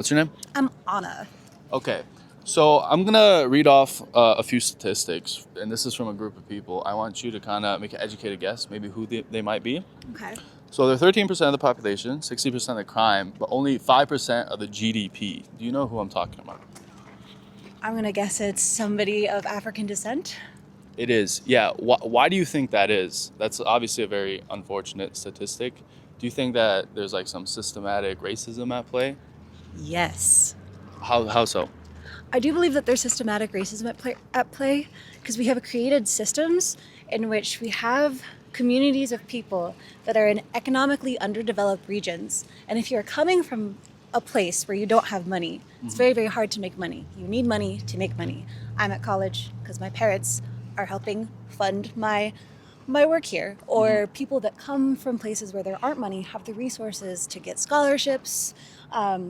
What's your name? I'm Anna. Okay. So I'm going to read off a few statistics, and this is from a group of people. I want you to kind of make an educated guess, maybe who they might be. Okay. So they're 13% of the population, 60% of the crime, but only 5% of the GDP. Do you know who I'm talking about? I'm going to guess it's somebody of African descent. It is. Yeah. Why do you think that is? That's obviously a very unfortunate statistic. Do you think that there's like some systematic racism at play? Yes. How so? I do believe that there's systematic racism at play because we have created systems in which we have communities of people that are in economically underdeveloped regions. And if you're coming from a place where you don't have money, it's very, very hard to make money. You need money to make money. I'm at college because my parents are helping fund my work here. Or people that come from places where there aren't money have the resources to get scholarships,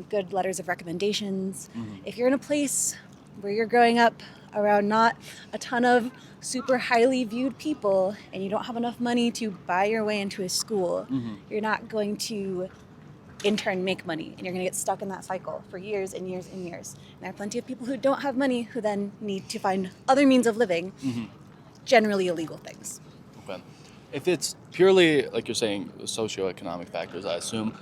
good letters of recommendations. If you're in a place where you're growing up around not a ton of super highly viewed people and you don't have enough money to buy your way into a school, you're not going to in turn make money, and you're going to get stuck in that cycle for years and years and years. And there are plenty of people who don't have money who then need to find other means of living, generally illegal things. Okay. If it's purely, like you're saying, socioeconomic factors, I assume,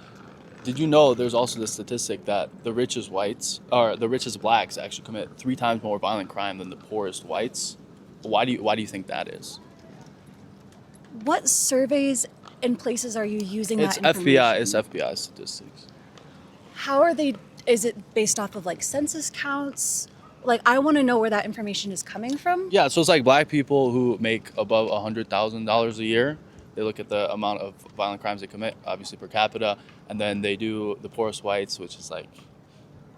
did you know there's also the statistic that the richest blacks actually commit 3 times more violent crime than the poorest whites? Why do you think that is? What surveys and places are you using that information? It's FBI statistics. How are they, is it based off of like census counts? Like, I want to know where that information is coming from. Yeah, so it's like black people who make above $100,000 a year. They look at the amount of violent crimes they commit, obviously per capita, and then they do the poorest whites, which is like,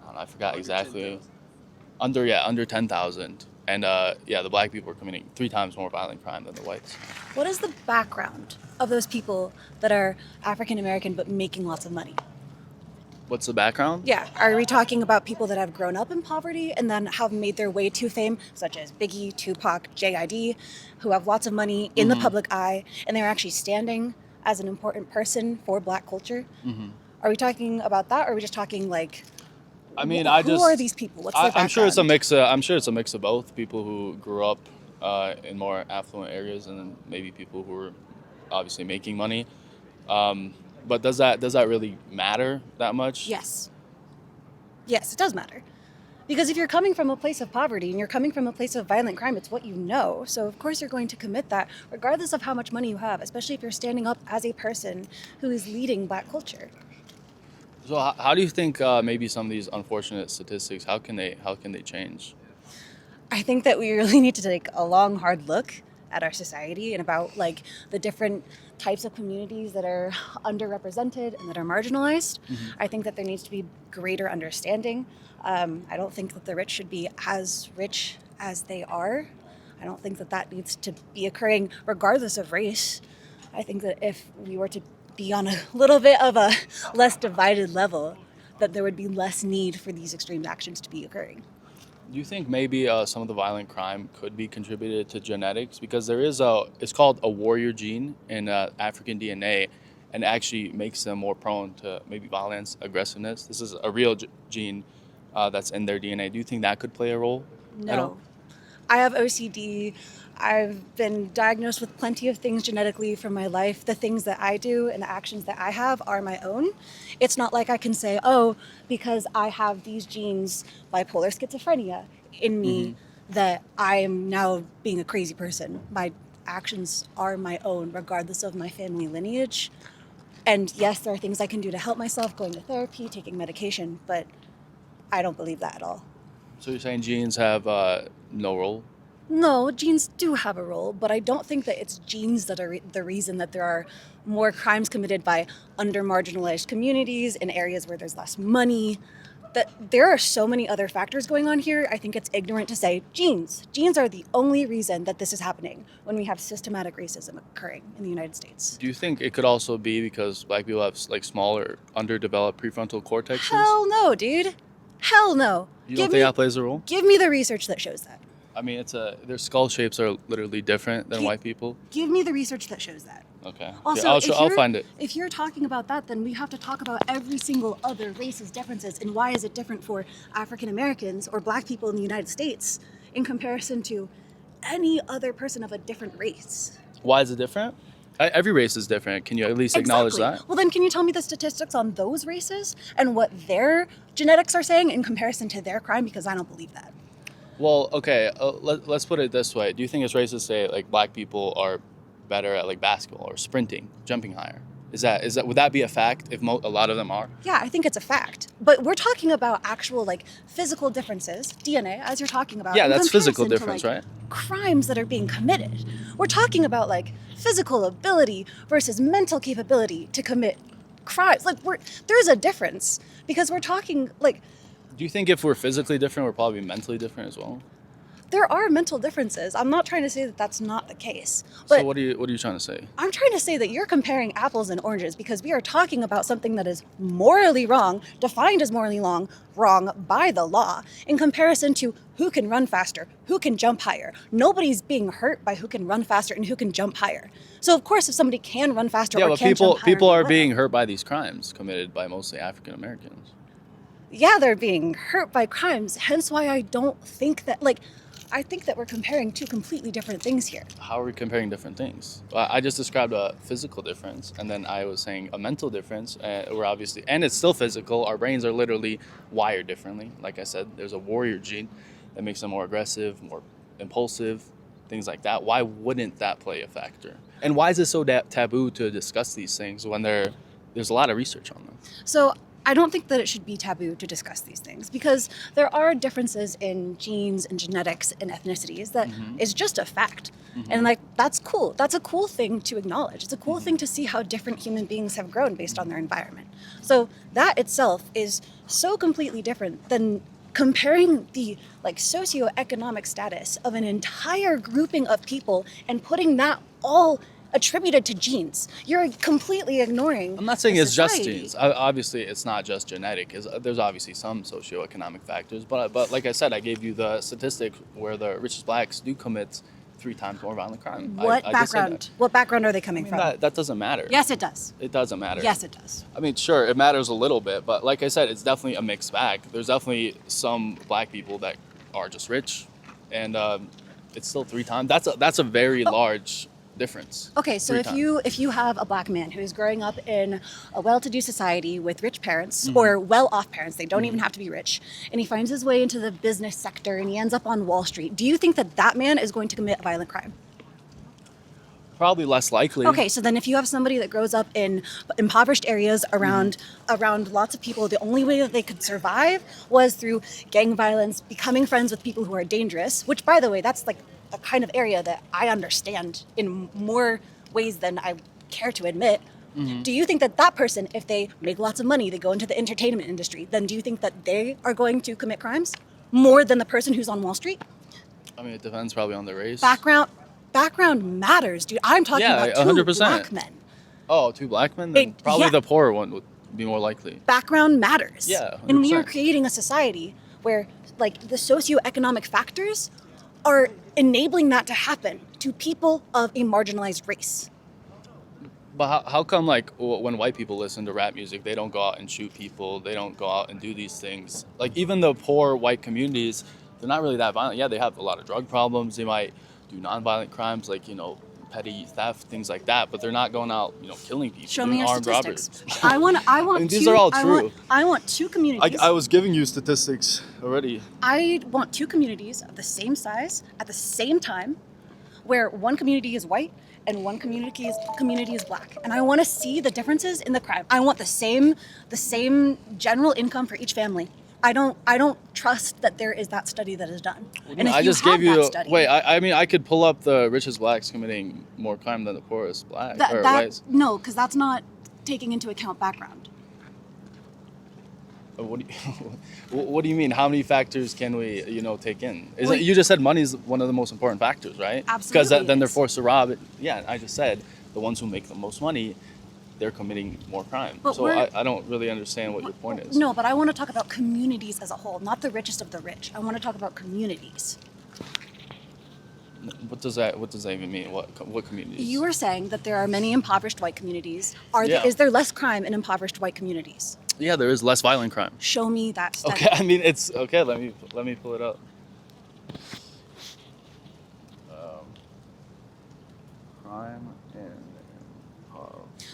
I don't know, I forgot exactly. Under 10,000. And the black people are committing 3 times more violent crime than the whites. What is the background of those people that are African American but making lots of money? What's the background? Yeah, are we talking about people that have grown up in poverty and then have made their way to fame, such as Biggie, Tupac, JID, who have lots of money in the public eye, and they're actually standing as an important person for black culture? Are we talking about that, or are we just talking like, I mean, who are these people? What's their background? I'm sure it's a mix. I'm sure it's a mix of both. People who grew up in more affluent areas, and then maybe people who are obviously making money. But does that really matter that much? Yes, it does matter. Because if you're coming from a place of poverty and you're coming from a place of violent crime, it's what you know. So of course you're going to commit that regardless of how much money you have, especially if you're standing up as a person who is leading black culture. So how do you think maybe some of these unfortunate statistics, how can they change? I think that we really need to take a long, hard look at our society and about like the different types of communities that are underrepresented and that are marginalized. I think that there needs to be greater understanding. I don't think that the rich should be as rich as they are. I don't think that needs to be occurring regardless of race. I think that if we were to be on a little bit of a less divided level, that there would be less need for these extreme actions to be occurring. Do you think maybe some of the violent crime could be contributed to genetics? Because it's called a warrior gene in African DNA, and it actually makes them more prone to maybe violence, aggressiveness. This is a real gene that's in their DNA. Do you think that could play a role? No. I have OCD. I've been diagnosed with plenty of things genetically from my life. The things that I do and the actions that I have are my own. It's not like I can say, oh, because I have these genes, bipolar schizophrenia, in me, that I am now being a crazy person. My actions are my own, regardless of my family lineage. And yes, there are things I can do to help myself, going to therapy, taking medication, but I don't believe that at all. So you're saying genes have no role? No, genes do have a role, but I don't think that it's genes that are the reason that there are more crimes committed by under-marginalized communities in areas where there's less money. That there are so many other factors going on here. I think it's ignorant to say genes. Genes are the only reason that this is happening when we have systematic racism occurring in the United States. Do you think it could also be because black people have like smaller, underdeveloped prefrontal cortexes? Hell no, dude. Hell no. You don't think that plays a role? Give me the research that shows that. I mean, their skull shapes are literally different than white people. Give me the research that shows that. Okay. Also, Yeah, if I'll you're, find it. if you're talking about that, then we have to talk about every single other race's differences and why is it different for African Americans or Black people in the United States in comparison to any other person of a different race. Why is it different? Every race is different. Can you at least acknowledge Exactly. that? Well, then can you tell me the statistics on those races and what their genetics are saying in comparison to their crime? Because I don't believe that. Well, okay. Let's put it this way. Do you think it's racist to say like black people are better at like basketball or sprinting, jumping higher? Is that would that be a fact if a lot of them are? Yeah, I think it's a fact. But we're talking about actual like physical differences, DNA, as you're talking about. Yeah, in that's physical comparison to, difference, like, right? crimes that are being committed. We're talking about like physical ability versus mental capability to commit crimes. Like there's a difference because we're talking like Do you think if we're physically different, we're probably mentally different as well? there are mental differences. I'm not trying to say that that's not the case. But So what are you trying to say? I'm trying to say that you're comparing apples and oranges because we are talking about something that is morally wrong, defined as morally wrong by the law, in comparison to who can run faster, who can jump higher. Nobody's being hurt by who can run faster and who can jump higher. So of course, if somebody can run faster Yeah, or but can jump higher, people they are will. being hurt by these crimes committed by mostly African Americans. Yeah, they're being hurt by crimes. Hence why I don't think that I think that we're comparing two completely different things here. How are we comparing different things? I just described a physical difference, and then I was saying a mental difference. We're obviously, and it's still physical. Our brains are literally wired differently. Like I said, there's a warrior gene that makes them more aggressive, more impulsive, things like that. Why wouldn't that play a factor? And why is it so taboo to discuss these things when there's a lot of research on them? So I don't think that it should be taboo to discuss these things because there are differences in genes and genetics and ethnicities that is just a fact. And like that's cool. That's a cool thing to acknowledge. It's a cool thing to see how different human beings have grown based on their environment. So that itself is so completely different than comparing the like socioeconomic status of an entire grouping of people and putting that all attributed to genes. You're completely ignoring. I'm not saying the it's just society. genes. Obviously, it's not just genetic. There's obviously some socioeconomic factors, but like I said, I gave you the statistic where the richest blacks do commit 3 times more violent crime. What I just said background? What background are they coming from? that doesn't matter. Yes, it does. It doesn't matter. Yes, it does. I mean, sure, it matters a little bit, but like I said, it's definitely a mixed bag. There's definitely some black people that are just rich, and it's still 3 times. That's a very large difference. Okay, so 3 if times. you have a black man who is growing up in a well-to-do society with rich parents or well-off parents, they don't even have to be rich, and he finds his way into the business sector and he ends up on Wall Street, do you think that that man is going to commit a violent crime? Probably less likely. Okay, so then if you have somebody that grows up in impoverished areas around lots of people, the only way that they could survive was through gang violence, becoming friends with people who are dangerous, which by the way, that's like a kind of area that I understand in more ways than I care to admit. Do you think that that person, if they make lots of money, they go into the entertainment industry, then do you think that they are going to commit crimes more than the person who's on Wall Street? I mean, it depends probably on the race. Background matters, dude. I'm talking about 100%. black men. Oh, 2 black men? Then probably yeah. the poorer one would be more likely. Background matters. Yeah, And we are 100%. creating a society where like the socioeconomic factors are enabling that to happen to people of a marginalized race. But how come, like, when white people listen to rap music, they don't go out and shoot people, they don't go out and do these things? Like, even the poor white communities, they're not really that violent. Yeah, they have a lot of drug problems, they might do nonviolent crimes like, petty theft, things like that, but they're not going out, killing people, Show doing me your armed statistics. robberies. I want And these are all true. I want two communities. I was giving you statistics already. I want two communities of the same size at the same time, where one community is white and one community is black, and I want to see the differences in the crime. I want the same general income for each family. I don't trust that there is that study that is done. And if I just gave that you. study, Wait, I mean, I could pull up the richest blacks committing more crime than the poorest black or whites. no, because that's not taking into account background. What do you mean? How many factors can we, take in? Well, You just said money is one of the most important factors, right? Absolutely Because it then they're is. forced to rob. Yeah, I just said the ones who make the most money, they're committing more crime. But So I don't really understand what your point is. No, but I want to talk about communities as a whole, not the richest of the rich. I want to talk about communities. What does that even mean? What communities? You were saying that there are many impoverished white communities. Yeah. Is there less crime in impoverished white communities? Yeah, there is less violent crime. Show me that study. Okay, I mean it's okay. Let me pull it up. Crime and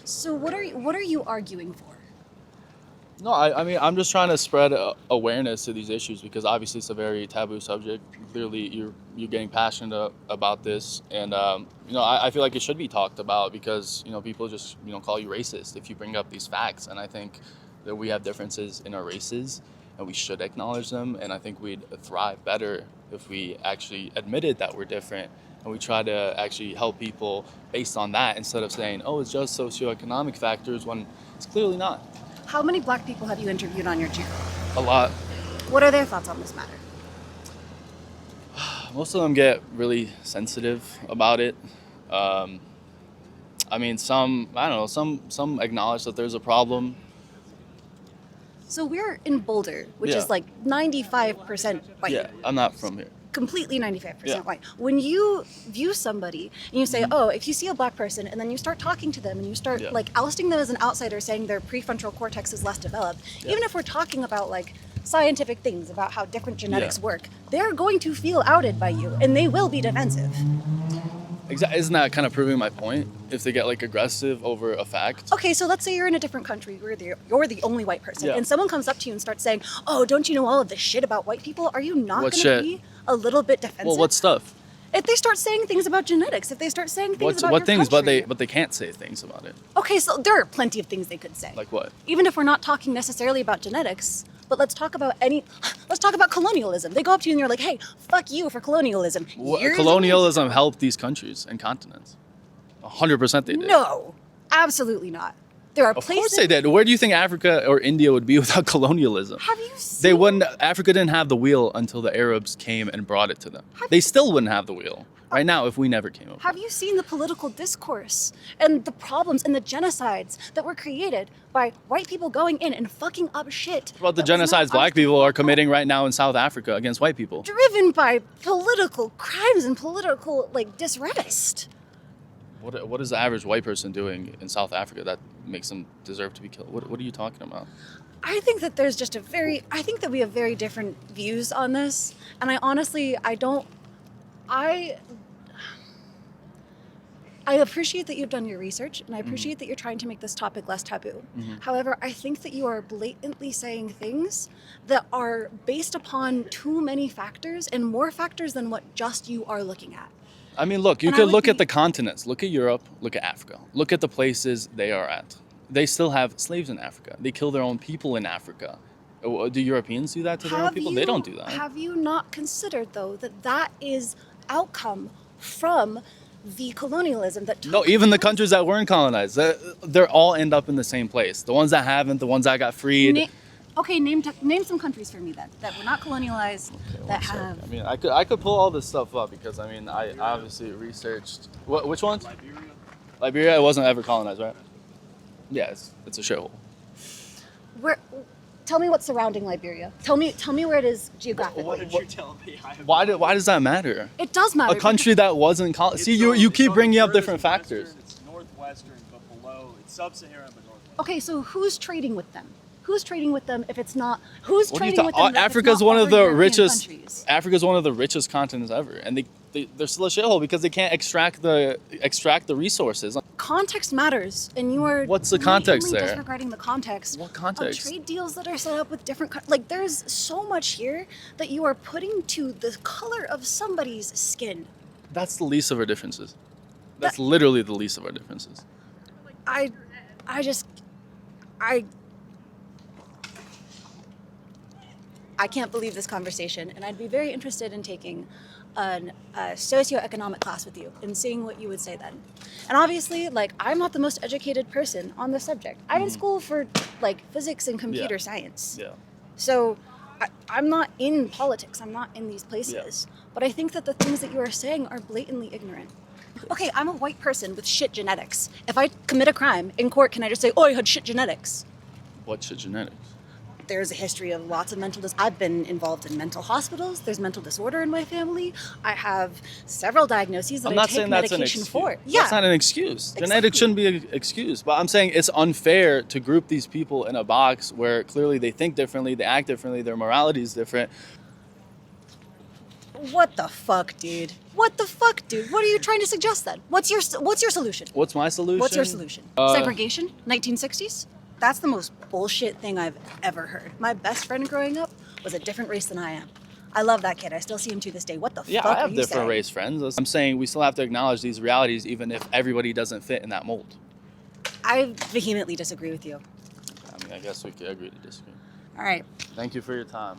So what are you arguing for? No, I mean I'm just trying to spread awareness to these issues because obviously it's a very taboo subject. Clearly, you're getting passionate about this, and I feel like it should be talked about because people just call you racist if you bring up these facts, and I think that we have differences in our races, and we should acknowledge them, and I think we'd thrive better if we actually admitted that we're different. And we try to actually help people based on that instead of saying, oh, it's just socioeconomic factors when it's clearly not. How many black people have you interviewed on your channel? A lot. What are their thoughts on this matter? Most of them get really sensitive about it. I mean, some acknowledge that there's a problem. So we're in Boulder, which Yeah. is like 95% white. Yeah, I'm not from here. Completely 95% Yeah. white. When you view somebody and you say, oh, if you see a black person and then you start talking to them and you start Yeah. like ousting them as an outsider, saying their prefrontal cortex is less developed, Yeah. even if we're talking about like scientific things about how different genetics Yeah. work, they're going to feel outed by you and they will be defensive. Isn't that kind of proving my point? If they get like aggressive over a fact. Okay, so let's say you're in a different country, you're the only white person, Yeah. and someone comes up to you and starts saying, oh, don't you know all of this shit about white people? Are you not What going to shit? be a little bit defensive? Well, what stuff? If they start saying things about genetics, if they start saying things about What your things? country. But they can't say things about it. Okay, so there are plenty of things they could say. Like what? Even if we're not talking necessarily about genetics, but let's talk about colonialism. They go up to you and they're like, hey, fuck you for colonialism. Years Colonialism helped these countries and continents. 100% they ago- did. No, absolutely not. There are Of places. course they did. Where do you think Africa or India would be without colonialism? Have you seen? They wouldn't. Africa didn't have the wheel until the Arabs came and brought it to them. They still wouldn't have the wheel right now if we never came up. Have you seen the political discourse and the problems and the genocides that were created by white people going in and fucking up shit? What about the that was not genocides black us- people are committing right now in South Africa against white people? Driven by political crimes and political disrest. What is the average white person doing in South Africa that makes them deserve to be killed? What are you talking about? I think that I think that we have very different views on this. And I appreciate that you've done your research and I appreciate that you're trying to make this topic less taboo. However, I think that you are blatantly saying things that are based upon too many factors and more factors than what just you are looking at. I mean, look, you And I could would look at be- the continents. Look at Europe. Look at Africa. Look at the places they are at. They still have slaves in Africa. They kill their own people in Africa. Do Europeans do that to their own people? They don't do that. Have you not considered, though, that that is outcome from the colonialism that took No, even the countries that weren't colonized, they're all end up in the same place. The ones that haven't, the ones that got freed. Okay, name some countries for me then that were not colonialized that have. I mean, I could pull all this stuff up because I mean I obviously researched which ones? Liberia wasn't ever colonized, right? Yeah, it's a shithole. Tell me what's surrounding Liberia. Tell me where it is geographically. What did you tell me? Why does that matter? It does matter. A country that wasn't See, you keep bringing up different factors. It's northwestern, but below. It's sub-Saharan, but northwestern. Okay, so who's trading with them? Who's trading with them if it's not? Who's What are you trading with them? if it's Africa's not one of other the European richest. countries? Africa's one of the richest continents ever, and they're still a shithole because they can't extract the resources. Context matters, and you are. What's the context blatantly there? Disregarding the context. What context? Of trade deals that are set up with different. There's so much here that you are putting to the color of somebody's skin. That's the least of our differences. That's literally the least of our differences. I can't believe this conversation, and I'd be very interested in taking a socioeconomic class with you and seeing what you would say then. And obviously, I'm not the most educated person on the subject. I'm in school for physics and computer science. Yeah. So I'm not in politics. I'm not in these places. But I think that the things that you are saying are blatantly ignorant. Okay, I'm a white person with shit genetics. If I commit a crime in court, can I just say, oh, I had shit genetics? What shit genetics? there's a history of lots of I've been involved in mental hospitals. There's mental disorder in my family. I have several diagnoses that I'm not I take saying that's an medication excuse. for. Yeah. That's not an excuse. Exactly. Genetics shouldn't be an excuse. But I'm saying it's unfair to group these people in a box where clearly they think differently, they act differently, their morality is different. What the fuck, dude? What the fuck, dude? What are you trying to suggest then? What's your solution? What's my solution? What's your solution? Segregation? 1960s? That's the most bullshit thing I've ever heard. My best friend growing up was a different race than I am. I love that kid. I still see him to this day. What the Yeah, fuck I are have you different saying? race friends. I'm saying we still have to acknowledge these realities even if everybody doesn't fit in that mold. I vehemently disagree with you. I mean, I guess we could agree to disagree. All right. Thank you for your time.